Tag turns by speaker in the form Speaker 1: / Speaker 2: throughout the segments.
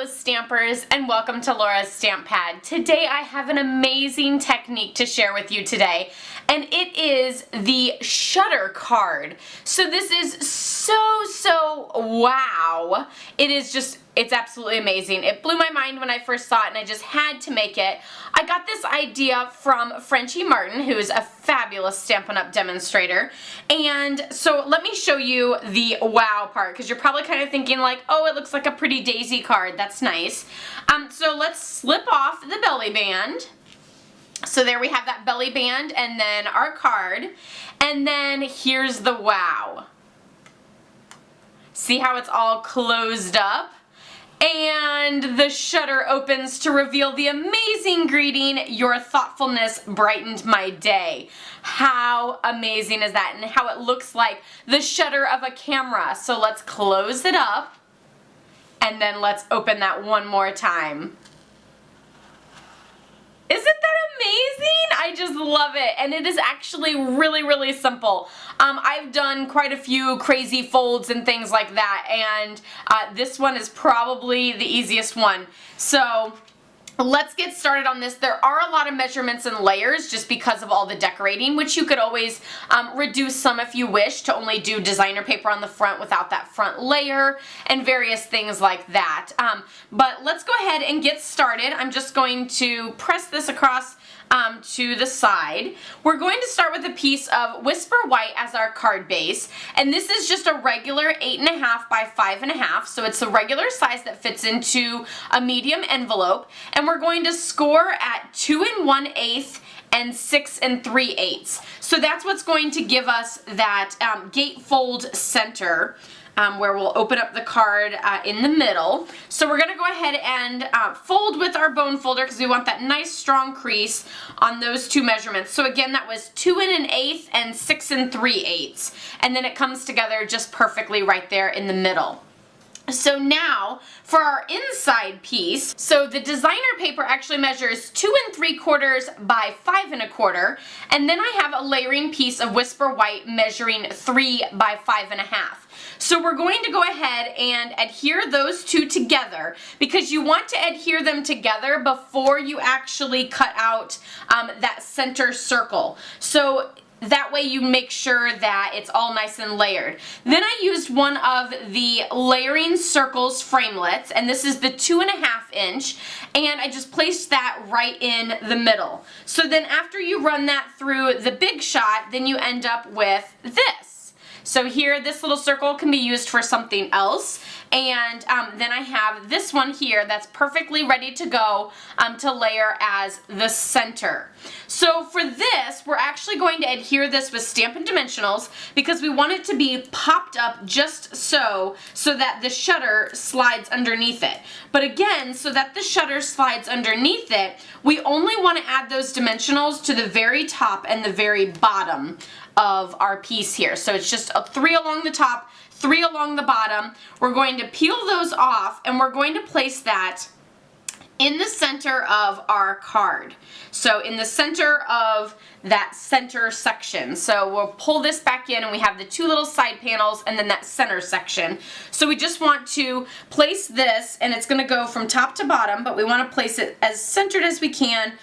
Speaker 1: Hello Stampers, and welcome to Laura's Stamp Pad. Today I have an amazing technique to share with you today, and it is the shutter card. So this is so wow. It's absolutely amazing. It blew my mind when I first saw it and I just had to make it. I got this idea from Frenchie Martin, who is a fabulous Stampin' Up! Demonstrator. And so let me show you the wow part, because you're probably kind of thinking like, oh, it looks like a pretty daisy card. That's nice. So let's slip off the belly band. So there we have that belly band and then our card. And then here's the wow. See how it's all closed up? And the shutter opens to reveal the amazing greeting, "Your thoughtfulness brightened my day." How amazing is that? And how it looks like the shutter of a camera. So let's close it up and then let's open that one more time. Isn't that amazing? I just love it, and it is actually really simple. I've done quite a few crazy folds and things like that, and this one is probably the easiest one. So let's get started on this. There are a lot of measurements and layers just because of all the decorating, which you could always reduce some if you wish to only do designer paper on the front without that front layer and various things like that. But let's go ahead and get started. I'm just going to press this across to the side. We're going to start with a piece of Whisper White as our card base, and this is just a regular 8.5 by 5.5, so it's a regular size that fits into a medium envelope, and we're going to score at 2 1/8 and 6 3/8. So that's what's going to give us that gatefold center. Where we'll open up the card in the middle. So we're going to go ahead and fold with our bone folder because we want that nice strong crease on those two measurements. So again, that was 2 1/8 and 6 3/8. And then it comes together just perfectly right there in the middle. So now for our inside piece, so the designer paper actually measures 2 3/4 by 5 1/4, and then I have a layering piece of Whisper White measuring 3 by 5.5. So we're going to go ahead and adhere those two together because you want to adhere them together before you actually cut out that center circle. So that way you make sure that it's all nice and layered. Then I used one of the layering circles framelets, and this is the 2.5 inch, and I just placed that right in the middle. So then after you run that through the big shot, then you end up with this. So here, this little circle can be used for something else, and then I have this one here that's perfectly ready to go to layer as the center. So for this, we're actually going to adhere this with Stampin' Dimensionals because we want it to be popped up just so that the shutter slides underneath it. But again, so that the shutter slides underneath it, we only want to add those dimensionals to the very top and the very bottom of our piece here. So it's just 3 along the top, 3 along the bottom. We're going to peel those off and we're going to place that in the center of our card. So in the center of that center section. So we'll pull this back in and we have the two little side panels and then that center section. So we just want to place this, and it's going to go from top to bottom, but we want to place it as centered as we can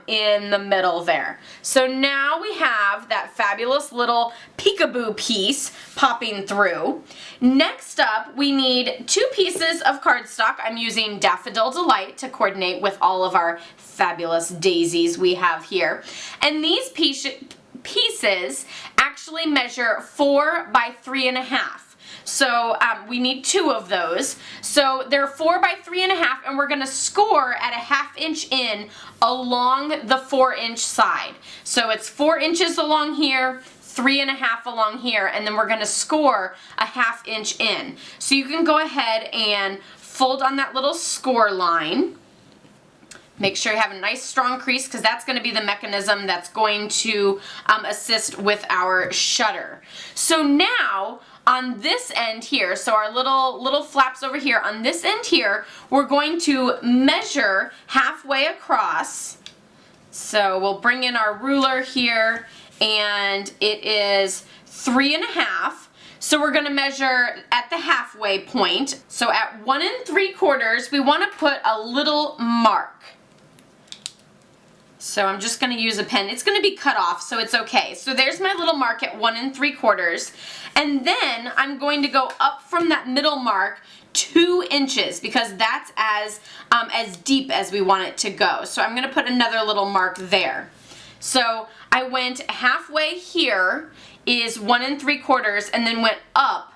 Speaker 1: in the middle there. So now we have that fabulous little peekaboo piece popping through. Next up, we need 2 pieces of cardstock. I'm using Daffodil Delight to coordinate with all of our fabulous daisies we have here. And these pieces actually measure 4 by 3.5. So we need 2 of those. So they're 4 by 3.5, and we're going to score at a 1/2 inch in along the 4 inch side. So it's 4 inches along here, 3.5 along here, and then we're going to score a 1/2 inch in. So you can go ahead and fold on that little score line. Make sure you have a nice strong crease because that's going to be the mechanism that's going to assist with our shutter. So now on this end here, so our little flaps over here, on this end here, we're going to measure halfway across. So we'll bring in our ruler here, and it is 3.5. So we're gonna measure at the halfway point. So at 1 3/4, we wanna put a little mark. So I'm just gonna use a pen. It's gonna be cut off, so it's okay. So there's my little mark at 1 3/4. And then I'm going to go up from that middle mark 2 inches because that's as deep as we want it to go. So I'm gonna put another little mark there. So I went halfway here is 1 3/4 and then went up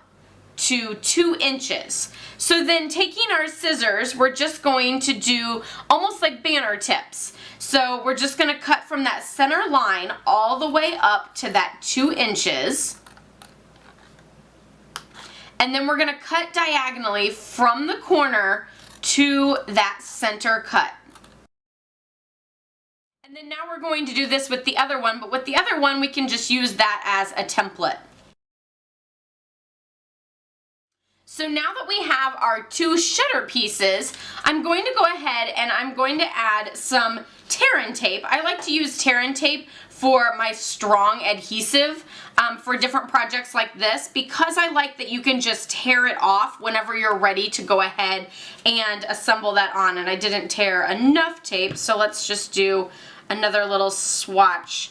Speaker 1: to 2 inches. So then taking our scissors, we're just going to do almost like banner tips. So we're just gonna cut from that center line all the way up to that 2 inches. And then we're gonna cut diagonally from the corner to that center cut. And then now we're going to do this with the other one, but with the other one we can just use that as a template. So now that we have our 2 shutter pieces, I'm going to go ahead and I'm going to add some tear and tape. I like to use tear and tape for my strong adhesive for different projects like this because I like that you can just tear it off whenever you're ready to go ahead and assemble that on. And I didn't tear enough tape, so let's just do another little swatch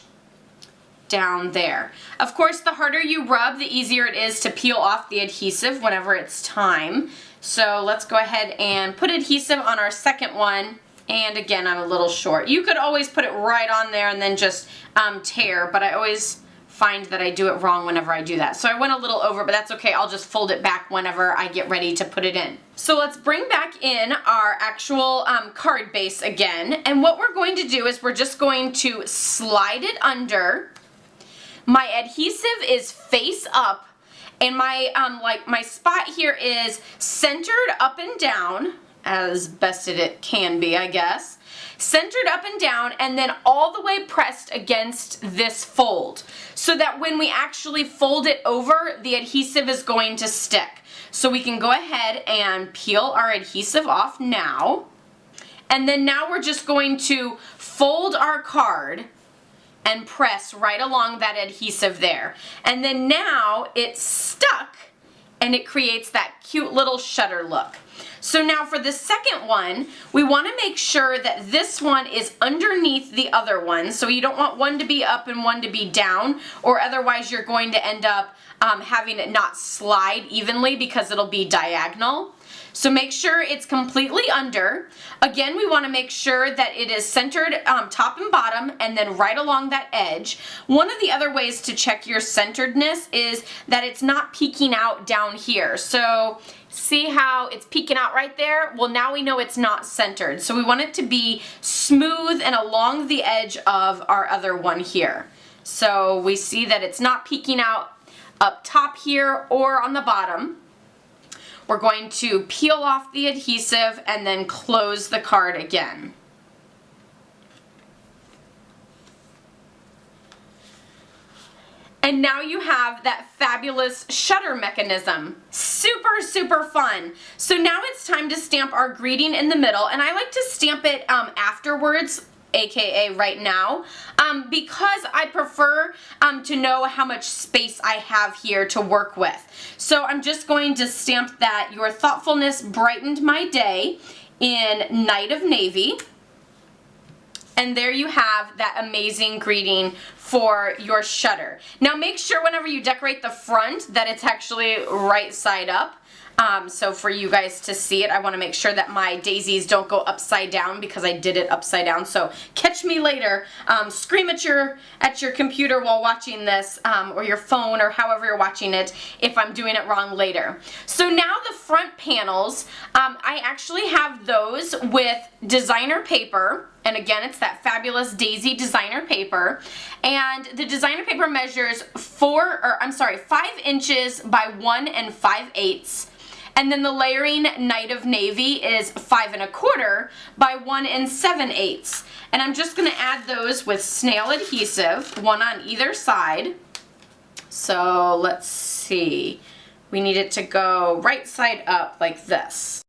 Speaker 1: down there. Of course, the harder you rub, the easier it is to peel off the adhesive whenever it's time. So let's go ahead and put adhesive on our second one. And again, I'm a little short. You could always put it right on there and then just tear, but I always find that I do it wrong whenever I do that. So I went a little over, but that's okay. I'll just fold it back whenever I get ready to put it in. So let's bring back in our actual card base again. And what we're going to do is we're just going to slide it under. My adhesive is face up, and my my spot here is centered up and down, as best it can be, I guess. Centered up and down, and then all the way pressed against this fold, so that when we actually fold it over, the adhesive is going to stick. So we can go ahead and peel our adhesive off now, and then now we're just going to fold our card and press right along that adhesive there. And then now it's stuck and it creates that cute little shutter look. So now for the second one, we want to make sure that this one is underneath the other one. So you don't want one to be up and one to be down, or otherwise you're going to end up having it not slide evenly because it'll be diagonal. So make sure it's completely under. Again, we want to make sure that it is centered top and bottom and then right along that edge. One of the other ways to check your centeredness is that it's not peeking out down here. So see how it's peeking out right there? Well, now we know it's not centered. So we want it to be smooth and along the edge of our other one here. So we see that it's not peeking out up top here or on the bottom. We're going to peel off the adhesive and then close the card again. And now you have that fabulous shutter mechanism. Super, super fun. So now it's time to stamp our greeting in the middle, and I like to stamp it afterwards, aka right now, because I prefer to know how much space I have here to work with. So I'm just going to stamp that "Your thoughtfulness brightened my day" in Night of Navy. And there you have that amazing greeting for your shutter. Now make sure whenever you decorate the front that it's actually right side up. So for you guys to see it, I want to make sure that my daisies don't go upside down because I did it upside down. So catch me later. Scream at your computer while watching this, or your phone, or however you're watching it, if I'm doing it wrong later. So now the front panels, I actually have those with designer paper. And again, it's that fabulous Daisy designer paper. And the designer paper measures 5 inches by 1 5/8. And then the layering Night of Navy is 5 1/4 by 1 7/8. And I'm just going to add those with snail adhesive, one on either side. So let's see. We need it to go right side up like this.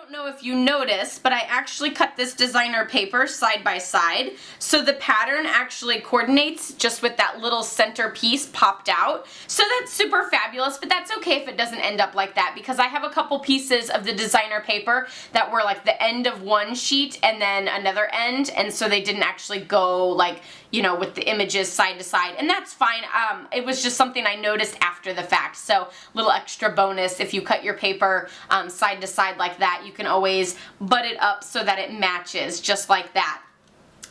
Speaker 1: don't know if you noticed, but I actually cut this designer paper side by side, so the pattern actually coordinates just with that little center piece popped out. So that's super fabulous, but that's okay if it doesn't end up like that, because I have a couple pieces of the designer paper that were like the end of one sheet and then another end, and so they didn't actually go like, you know, with the images side to side, and that's fine. It was just something I noticed after the fact, so little extra bonus. If you cut your paper side to side like that, you can always butt it up so that it matches just like that.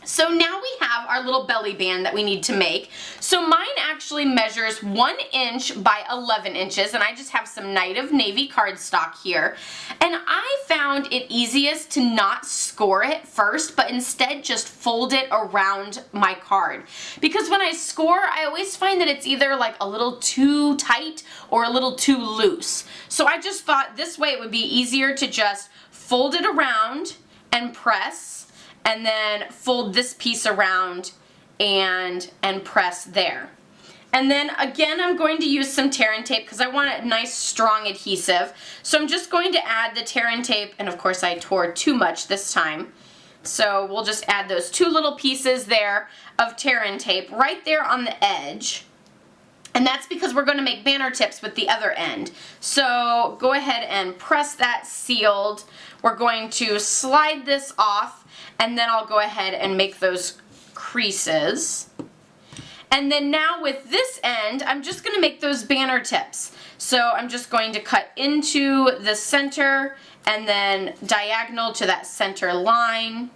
Speaker 1: So now we have our little belly band that we need to make. So mine actually measures 1 inch by 11 inches, and I just have some Night of Navy cardstock here. And I found it easiest to not score it first, but instead just fold it around my card. Because when I score, I always find that it's either like a little too tight or a little too loose. So I just thought this way it would be easier to just fold it around and press, and then fold this piece around and press there. And then again, I'm going to use some tear and tape because I want a nice strong adhesive. So I'm just going to add the tear and tape, and of course I tore too much this time. So we'll just add those 2 little pieces there of tear and tape right there on the edge. And that's because we're going to make banner tips with the other end. So go ahead and press that sealed. We're going to slide this off, and then I'll go ahead and make those creases. And then now with this end, I'm just going to make those banner tips. So I'm just going to cut into the center and then diagonal to that center line,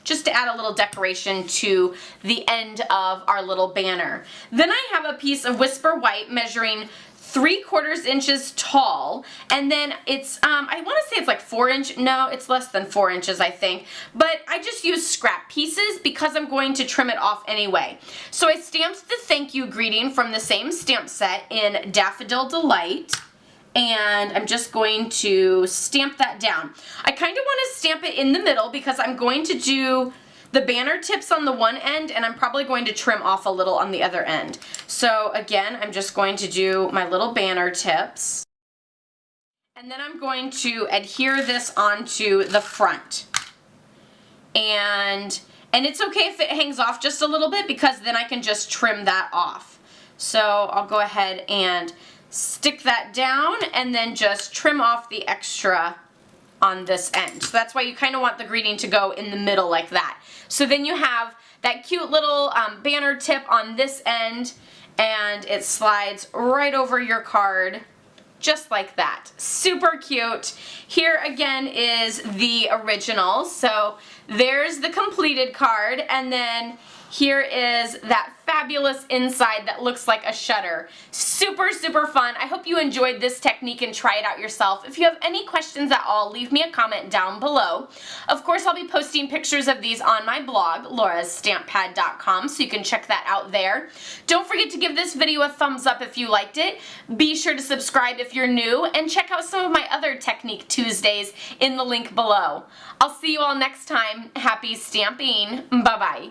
Speaker 1: just to add a little decoration to the end of our little banner. Then I have a piece of Whisper White measuring 3/4 inches tall, and then it's, I want to say it's like 4 inch, no, it's less than 4 inches I think, but I just use scrap pieces because I'm going to trim it off anyway. So I stamped the thank you greeting from the same stamp set in Daffodil Delight, and I'm just going to stamp that down. I kind of want to stamp it in the middle because I'm going to do the banner tips on the one end, and I'm probably going to trim off a little on the other end. So again, I'm just going to do my little banner tips, and then I'm going to adhere this onto the front. And it's okay if it hangs off just a little bit, because then I can just trim that off. So I'll go ahead and stick that down and then just trim off the extra on this end. So that's why you kind of want the greeting to go in the middle like that. So then you have that cute little banner tip on this end, and it slides right over your card just like that. Super cute. Here again is the original. So there's the completed card, and then here is that fabulous inside that looks like a shutter. Super, super fun. I hope you enjoyed this technique and try it out yourself. If you have any questions at all, leave me a comment down below. Of course, I'll be posting pictures of these on my blog, laurastamppad.com, so you can check that out there. Don't forget to give this video a thumbs up if you liked it. Be sure to subscribe if you're new, and check out some of my other Technique Tuesdays in the link below. I'll see you all next time. Happy stamping. Bye-bye.